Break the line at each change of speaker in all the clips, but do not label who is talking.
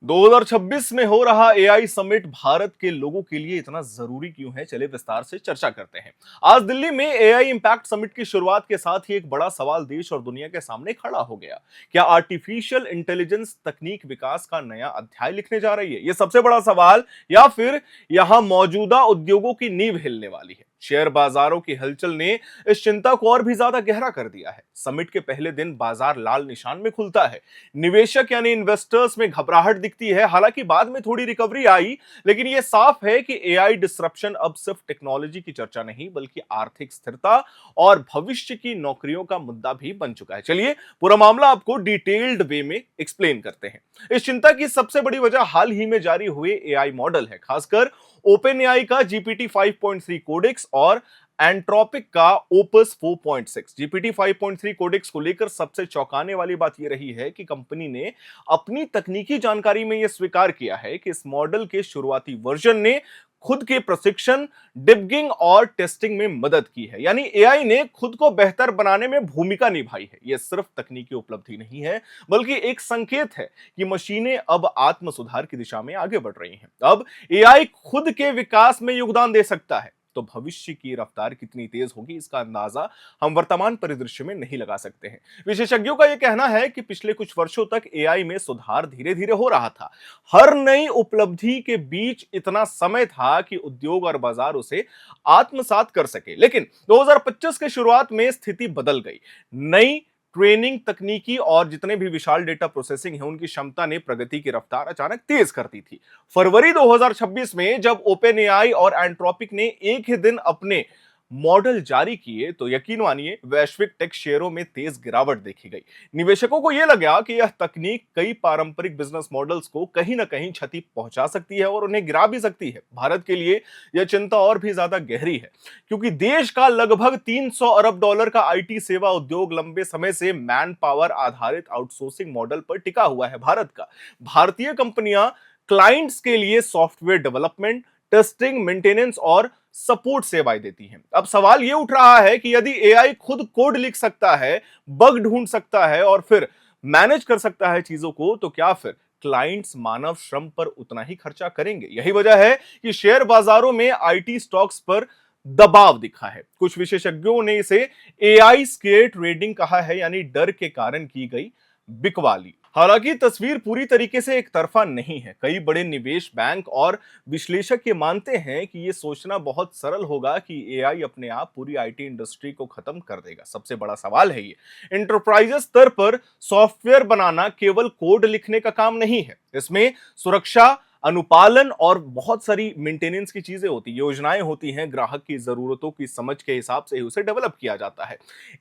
2026 में हो रहा एआई समिट भारत के लोगों के लिए इतना जरूरी क्यों है, चले विस्तार से चर्चा करते हैं। आज दिल्ली में एआई इंपैक्ट समिट की शुरुआत के साथ ही एक बड़ा सवाल देश और दुनिया के सामने खड़ा हो गया। क्या आर्टिफिशियल इंटेलिजेंस तकनीक विकास का नया अध्याय लिखने जा रही है? यह सबसे बड़ा सवाल, या फिर यहां मौजूदा उद्योगों की नींव हिलने वाली है? शेयर बाजारों की हलचल ने इस चिंता को और भी ज्यादा गहरा कर दिया है। समिट के पहले दिन बाजार लाल निशान में खुलता है। निवेशक यानी इन्वेस्टर्स में घबराहट दिखती है। हालांकि बाद में थोड़ी रिकवरी आई, लेकिन यह साफ है कि एआई डिसरप्शन अब सिर्फ टेक्नोलॉजी की चर्चा नहीं, बल्कि आर्थिक स्थिरता और भविष्य की नौकरियों का मुद्दा भी बन चुका है। चलिए पूरा मामला आपको डिटेल्ड वे में एक्सप्लेन करते हैं। इस चिंता की सबसे बड़ी वजह हाल ही में जारी हुए एआई मॉडल है, खासकर ओपन एआई का जीपीटी 5.3 कोडेक्स और एंट्रोपिक का ओपस 4.6। जीपीटी 5.3 कोडेक्स को लेकर सबसे चौंकाने वाली बात यह रही है कि कंपनी ने अपनी तकनीकी जानकारी में यह स्वीकार किया है कि इस मॉडल के शुरुआती वर्जन ने खुद के प्रशिक्षण, डिबगिंग और टेस्टिंग में मदद की है। यानी एआई ने खुद को बेहतर बनाने में भूमिका निभाई है। यह सिर्फ तकनीकी उपलब्धि नहीं है, बल्कि एक संकेत है कि मशीनें अब आत्म सुधार की दिशा में आगे बढ़ रही हैं। अब एआई खुद के विकास में योगदान दे सकता है, तो भविष्य की रफ्तार कितनी तेज होगी, इसका अंदाजा हम वर्तमान परिदृश्य में नहीं लगा सकते हैं। विशेषज्ञों का यह कहना है कि पिछले कुछ वर्षों तक एआई में सुधार धीरे धीरे हो रहा था। हर नई उपलब्धि के बीच इतना समय था कि उद्योग और बाजार उसे आत्मसात कर सके। लेकिन 2025 के शुरुआत में स्थिति बदल गई। नई ट्रेनिंग तकनीकी और जितने भी विशाल डेटा प्रोसेसिंग है, उनकी क्षमता ने प्रगति की रफ्तार अचानक तेज कर दी थी। फरवरी 2026 में जब ओपन एआई और एंट्रोपिक ने एक ही दिन अपने मॉडल जारी किए, तो यकीन मानिए वैश्विक टेक शेयरों में तेज गिरावट देखी गई। निवेशकों को यह लगा कि यह तकनीक कई पारंपरिक बिजनेस मॉडल्स को कहीं ना कहीं क्षति पहुंचा सकती है और उन्हें गिरा भी सकती है। भारत के लिए यह चिंता और भी ज्यादा गहरी है, क्योंकि देश का लगभग 300 अरब डॉलर का आईटी सेवा उद्योग लंबे समय से मैन पावर आधारित आउटसोर्सिंग मॉडल पर टिका हुआ है। भारतीय कंपनियां क्लाइंट्स के लिए सॉफ्टवेयर डेवलपमेंट, टेस्टिंग, मेंटेनेंस और सपोर्ट सेवाएं देती हैं। अब सवाल यह उठ रहा है कि यदि एआई खुद कोड लिख सकता है, बग ढूंढ सकता है और फिर मैनेज कर सकता है चीजों को, तो क्या फिर क्लाइंट्स मानव श्रम पर उतना ही खर्चा करेंगे? यही वजह है कि शेयर बाजारों में आईटी स्टॉक्स पर दबाव दिखा है। कुछ विशेषज्ञों ने इसे एआई स्केयर ट्रेडिंग कहा है, यानी डर के कारण की गई बिकवाली। हालांकि तस्वीर पूरी तरीके से एक तरफा नहीं है। कई बड़े निवेश बैंक और विश्लेषक ये मानते हैं कि ये सोचना बहुत सरल होगा कि एआई अपने आप पूरी आईटी इंडस्ट्री को खत्म कर देगा। सबसे बड़ा सवाल है ये, एंटरप्राइज स्तर पर सॉफ्टवेयर बनाना केवल कोड लिखने का काम नहीं है। इसमें सुरक्षा, अनुपालन और बहुत सारी मेंटेनेंस की चीजें होती, योजनाएं होती हैं। ग्राहक की जरूरतों की समझ के हिसाब से ही उसे डेवलप किया जाता है।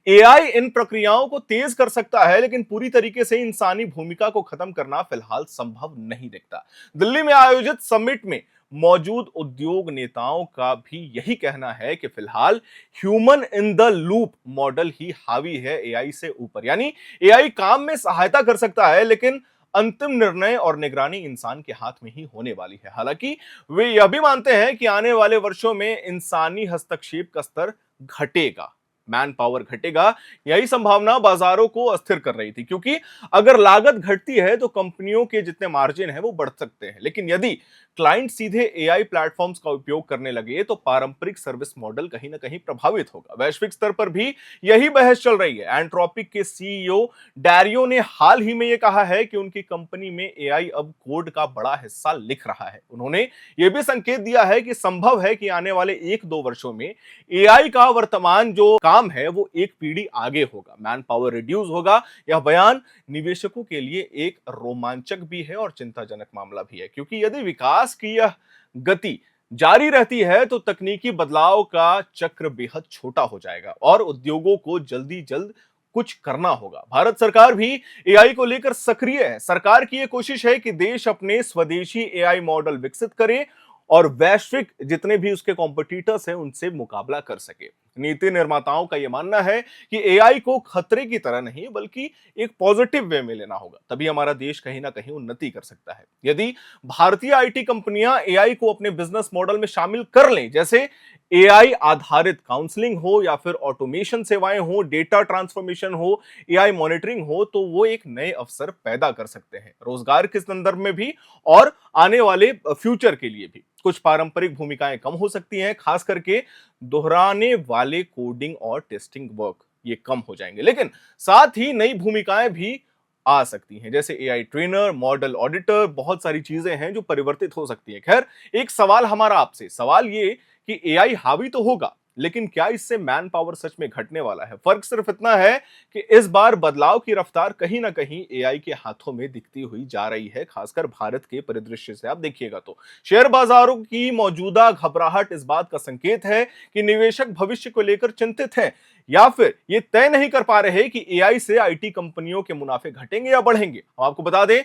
एआई इन प्रक्रियाओं को तेज कर सकता है, लेकिन पूरी तरीके से इंसानी भूमिका को खत्म करना फिलहाल संभव नहीं दिखता। दिल्ली में आयोजित समिट में मौजूद उद्योग नेताओं का भी यही कहना है कि फिलहाल human in the loop model ही हावी है एआई से ऊपर। यानी एआई काम में सहायता कर सकता है, लेकिन अंतिम निर्णय और निगरानी इंसान के हाथ में ही होने वाली है। हालांकि वे यह भी मानते हैं कि आने वाले वर्षों में इंसानी हस्तक्षेप का स्तर घटेगा, मैन पावर घटेगा। यही संभावना बाजारों को अस्थिर कर रही थी, क्योंकि अगर लागत घटती है तो कंपनियों के जितने मार्जिन है वो बढ़ सकते हैं। लेकिन यदि क्लाइंट सीधे एआई प्लेटफॉर्म्स का उपयोग करने लगे, तो पारंपरिक सर्विस मॉडल कहीं ना कहीं प्रभावित होगा। वैश्विक स्तर पर भी यही बहस चल रही है। एंट्रोपिक के सीईओ डैरियो ने हाल ही में यह कहा है कि उनकी कंपनी में एआई अब कोड का बड़ा हिस्सा लिख रहा है। उन्होंने यह भी संकेत दिया है कि संभव है कि आने वाले 1-2 वर्षों में एआई का वर्तमान जो काम है वो एक पीढ़ी आगे होगा, मैन पावर रिड्यूस होगा। यह बयान निवेशकों के लिए एक रोमांचक भी है और चिंताजनक मामला भी है, क्योंकि यदि विकास की यह गति जारी रहती है तो तकनीकी बदलाव का चक्र बेहद छोटा हो जाएगा और उद्योगों को जल्दी जल्द कुछ करना होगा। भारत सरकार भी एआई को लेकर सक्रिय है। सरकार की यह कोशिश है कि देश अपने स्वदेशी एआई मॉडल विकसित करे और वैश्विक जितने भी उसके कॉम्पिटिटर्स हैं उनसे मुकाबला कर सके। नीति निर्माताओं का यह मानना है कि एआई को खतरे की तरह नहीं बल्कि एक पॉजिटिव वे में लेना होगा, तभी हमारा देश कहीं ना कहीं उन्नति कर सकता है। यदि भारतीय आईटी कंपनियां एआई को अपने बिजनेस मॉडल में शामिल कर लें, जैसे एआई आधारित काउंसलिंग हो या फिर ऑटोमेशन सेवाएं हो, डेटा ट्रांसफॉर्मेशन हो, एआई मॉनिटरिंग हो, तो वो एक नए अवसर पैदा कर सकते हैं, रोजगार के संदर्भ में भी और आने वाले फ्यूचर के लिए भी। कुछ पारंपरिक भूमिकाएं कम हो सकती हैं, खास करके दोहराने वाले कोडिंग और टेस्टिंग वर्क, ये कम हो जाएंगे, लेकिन साथ ही नई भूमिकाएं भी आ सकती हैं, जैसे एआई ट्रेनर, मॉडल ऑडिटर, बहुत सारी चीजें हैं जो परिवर्तित हो सकती हैं। खैर, एक सवाल हमारा आपसे, सवाल ये कि एआई हावी तो होगा, लेकिन क्या इससे मैन पावर सच में घटने वाला है? फर्क सिर्फ इतना है कि इस बार बदलाव की रफ्तार कहीं ना कहीं एआई के हाथों में दिखती हुई जा रही है, खासकर भारत के परिदृश्य से आप देखिएगा तो। शेयर बाजारों की मौजूदा घबराहट इस बात का संकेत है कि निवेशक भविष्य को लेकर चिंतित हैं, या फिर ये तय नहीं कर पा रहे कि एआई से आईटी कंपनियों के मुनाफे घटेंगे या बढ़ेंगे। हम आपको बता दें,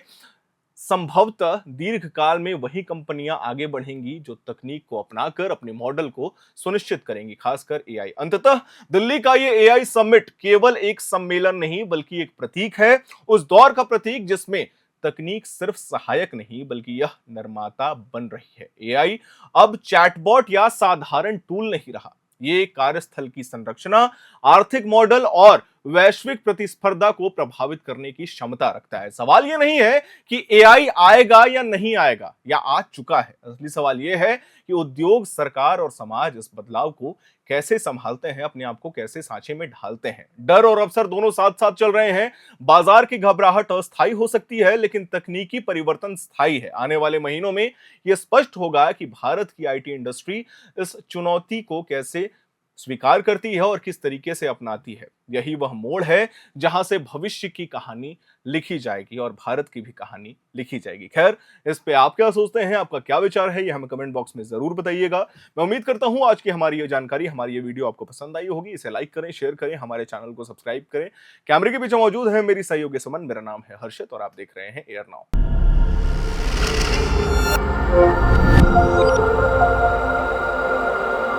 संभवतः दीर्घकाल में वही कंपनियां आगे बढ़ेंगी जो तकनीक को अपनाकर अपने मॉडल को सुनिश्चित करेंगी, खासकर एआई। अंततः दिल्ली का ये एआई समिट केवल एक सम्मेलन नहीं बल्कि एक प्रतीक है, उस दौर का प्रतीक जिसमें तकनीक सिर्फ सहायक नहीं बल्कि यह निर्माता बन रही है। एआई अब चैटबॉट या साधारण टूल नहीं रहा, ये कार्यस्थल की संरचना, आर्थिक मॉडल और वैश्विक प्रतिस्पर्धा को प्रभावित करने की क्षमता रखता है। सवाल यह नहीं है कि एआई आएगा या नहीं आएगा या आ चुका है, असली सवाल यह है कि उद्योग, सरकार और समाज इस बदलाव को कैसे संभालते हैं, अपने आप को कैसे सांचे में ढालते हैं। डर और अवसर दोनों साथ साथ चल रहे हैं। बाजार की घबराहट अस्थायी हो सकती है, लेकिन तकनीकी परिवर्तन स्थायी है। आने वाले महीनों में यह स्पष्ट होगा कि भारत की आईटी इंडस्ट्री इस चुनौती को कैसे स्वीकार करती है और किस तरीके से अपनाती है। यही वह मोड़ है जहां से भविष्य की कहानी लिखी जाएगी और भारत की भी कहानी लिखी जाएगी। खैर, इस पे आप क्या सोचते हैं, आपका क्या विचार है, ये हमें कमेंट बॉक्स में जरूर बताइएगा। मैं उम्मीद करता हूं आज की हमारी ये जानकारी, हमारी ये वीडियो आपको पसंद आई होगी। इसे लाइक करें, शेयर करें, हमारे चैनल को सब्सक्राइब करें। कैमरे के पीछे मौजूद है मेरी सहयोगी सुमन, मेरा नाम है हर्षित और आप देख रहे हैं एयर नाउ।